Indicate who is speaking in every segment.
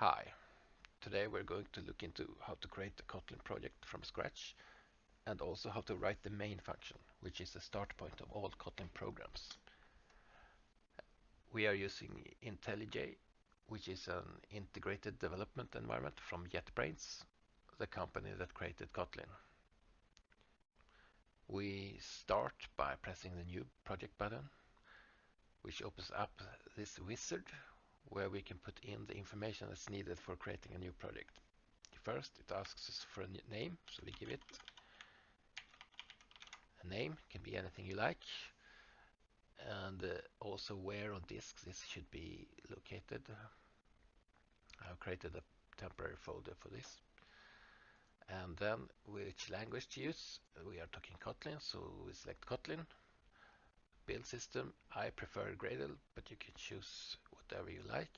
Speaker 1: Hi, today we're going to look into how to create a Kotlin project from scratch and also how to write the main function, which is the start point of all Kotlin programs. We are using IntelliJ, which is an integrated development environment from JetBrains, the company that created Kotlin. We start by pressing the new project button, which opens up this wizard where we can put in the information that's needed for creating a new project. First, it asks us for a name, so we give it a name, can be anything you like, and also where on disk this should be located. I've created a temporary folder for this. And then which language to use. We are talking Kotlin, so we select Kotlin. Build system, I prefer Gradle, but you can choose whatever you like.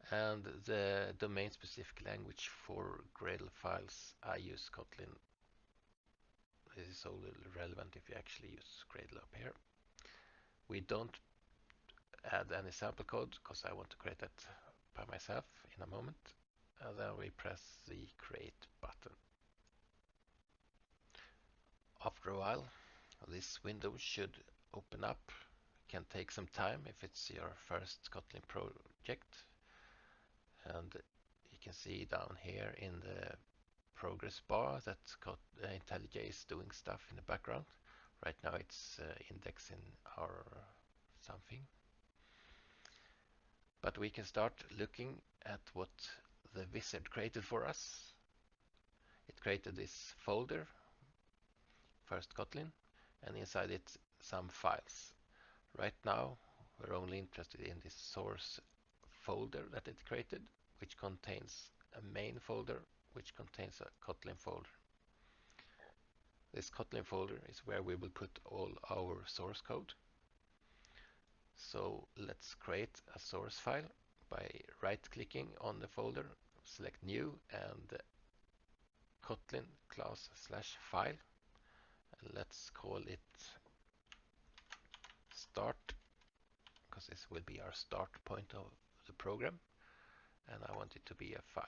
Speaker 1: And the domain specific language for Gradle files, I use Kotlin. This is only relevant if you actually use Gradle up here. We don't add any sample code because I want to create that by myself in a moment. And then we press the create button. After a while, this window should open up. It can take some time if it's your first Kotlin project. And you can see down here in the progress bar that IntelliJ is doing stuff in the background. Right now it's indexing our something. But we can start looking at what the wizard created for us. It created this folder, first Kotlin, and inside it some files. Right now we're only interested in this source folder that it created, which contains a main folder, which contains a Kotlin folder. This Kotlin folder is where we will put all our source code. So let's create a source file by right-clicking on the folder, select new and Kotlin class/file. And let's call it start, because this will be our start point of the program, and I want it to be a file.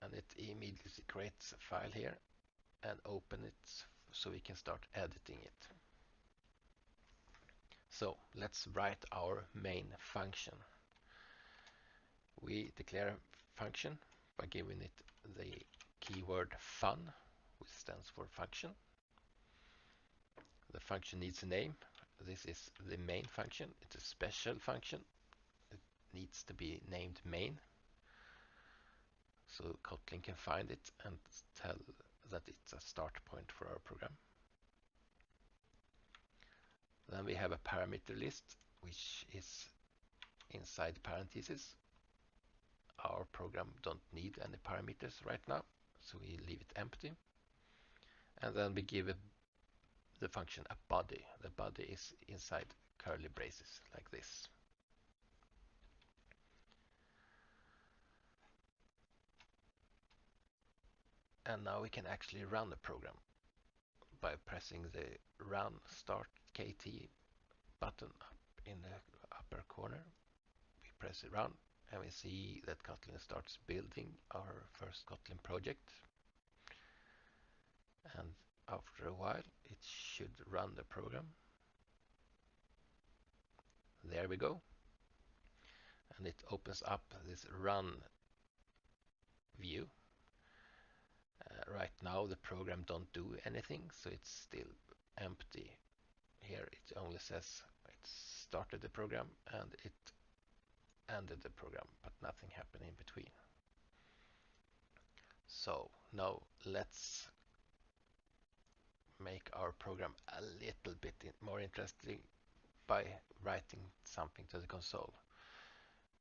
Speaker 1: And it immediately creates a file here and open it so we can start editing it. So let's write our main function. We declare a function by giving it the keyword fun, which stands for function. The function needs a name. This is the main function. It's a special function. It needs to be named main, so Kotlin can find it and tell that it's a start point for our program. Then we have a parameter list, which is inside parentheses. Our program don't need any parameters right now, so we leave it empty. And then we give the function a body. The body is inside curly braces like this. And now we can actually run the program by pressing the run start KT button up in the upper corner. We press it run and we see that Kotlin starts building our first Kotlin project. And after a while it should run the program. There we go. And it opens up this run view. Right now the program don't do anything, so it's still empty. Here it only says it started the program and it ended the program, but nothing happened in between. So now let's make our program a little bit more interesting by writing something to the console.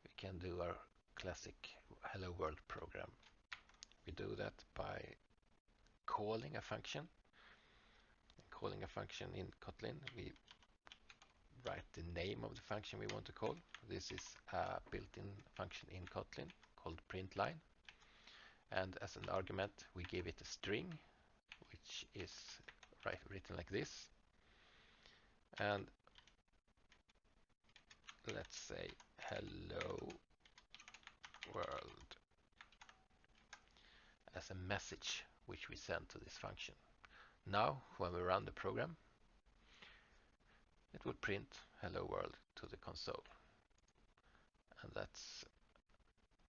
Speaker 1: We can do our classic hello world program. We do that by calling a function. Calling a function in Kotlin, we write the name of the function we want to call. This is a built-in function in Kotlin called println. And as an argument, we give it a string, which is written like this. And let's say hello world as a message which we send to this function. Now, when we run the program, it will print hello world to the console. And that's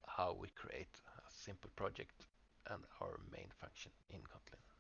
Speaker 1: how we create a simple project and our main function in Kotlin.